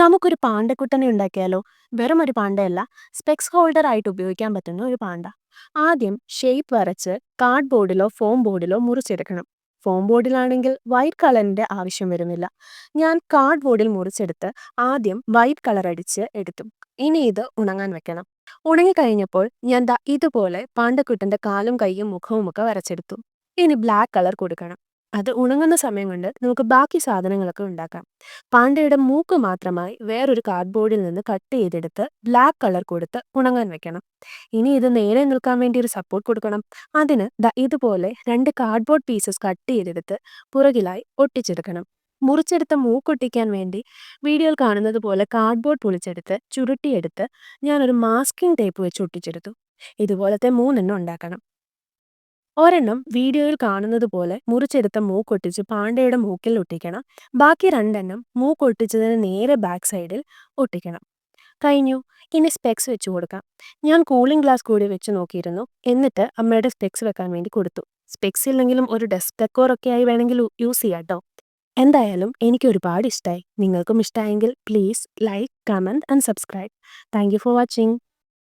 നമുക്കൊരു പാണ്ടക്കുട്ടനെ ഉണ്ടാക്കിയാലോ? വെറും ഒരു പാണ്ടയല്ല, സ്പെക്സ് ഹോൾഡർ ആയിട്ട് ഉപയോഗിക്കാൻ പറ്റുന്ന ഒരു പാണ്ട. ആദ്യം ഷേപ്പ് വരച്ച് കാർഡ്ബോർഡിലോ ഫോം ബോർഡിലോ മുറിച്ചെടുക്കണം. ഫോം ബോർഡിലാണെങ്കിൽ വൈറ്റ് കളറിന്റെ ആവശ്യം വരുന്നില്ല. ഞാൻ കാർഡ്ബോർഡിൽ മുറിച്ചെടുത്ത് ആദ്യം വൈറ്റ് കളർ അടിച്ച് എടുത്തു. ഇനി ഇത് ഉണങ്ങാൻ വെക്കണം. ഉണങ്ങിക്കഴിഞ്ഞപ്പോൾ ഞാൻ ദാ ഇതുപോലെ പാണ്ടക്കുട്ടന്റെ കാലും കൈയും മുഖവും ഒക്കെ വരച്ചെടുത്തു. ഇനി ബ്ലാക്ക് കളർ കൊടുക്കണം. അത് ഉണങ്ങുന്ന സമയം കൊണ്ട് നമുക്ക് ബാക്കി സാധനങ്ങളൊക്കെ ഉണ്ടാക്കാം. പാണ്ടയുടെ മൂക്ക് മാത്രമായി വേറൊരു കാർഡ്ബോർഡിൽ നിന്ന് കട്ട് ചെയ്തെടുത്ത് ബ്ലാക്ക് കളർ കൊടുത്ത് ഉണങ്ങാൻ വെക്കണം. ഇനി ഇത് നേരെ നിൽക്കാൻ വേണ്ടി ഒരു സപ്പോർട്ട് കൊടുക്കണം. അതിന് ദാ ഇതുപോലെ 2 കാർഡ്ബോർഡ് പീസസ് കട്ട് ചെയ്തെടുത്ത് പുറകിലായി ഒട്ടിച്ചെടുക്കണം. മുറിച്ചെടുത്ത മൂക്കൊട്ടിക്കാൻ വേണ്ടി വീഡിയോയിൽ കാണുന്നത് പോലെ കാർഡ്ബോർഡ് പൊളിച്ചെടുത്ത് ചുരുട്ടിയെടുത്ത് ഞാനൊരു മാസ്കിംഗ് ടേപ്പ് വെച്ച് ഒട്ടിച്ചെടുത്തു. ഇതുപോലത്തെ 3 ഉണ്ടാക്കണം. ഒരെണ്ണം വീഡിയോയിൽ കാണുന്നത് പോലെ മുറിച്ചെടുത്ത മൂക്കൊട്ടിച്ച് പാണ്ടയുടെ മൂക്കിൽ ഒട്ടിക്കണം. ബാക്കി 2 മൂക്കൊട്ടിച്ചതിന് നേരെ ബാക്ക് സൈഡിൽ ഒട്ടിക്കണം. കഴിഞ്ഞു. ഇനി സ്പെക്സ് വെച്ച് കൊടുക്കാം. ഞാൻ കൂളിംഗ് ഗ്ലാസ് കൂടി വെച്ച് നോക്കിയിരുന്നു. എന്നിട്ട് അമ്മയുടെ സ്പെക്സ് വെക്കാൻ വേണ്ടി കൊടുത്തു. സ്പെക്സ് ഇല്ലെങ്കിലും ഒരു ഡെസ്ക് ഡെക്കോർ ഒക്കെ ആയി വേണമെങ്കിൽ യൂസ് ചെയ്യാം ട്ടോ. എന്തായാലും എനിക്ക് ഒരുപാട് ഇഷ്ടമായി. നിങ്ങൾക്കും ഇഷ്ടമായെങ്കിൽ please like, comment and subscribe. Thank you for watching.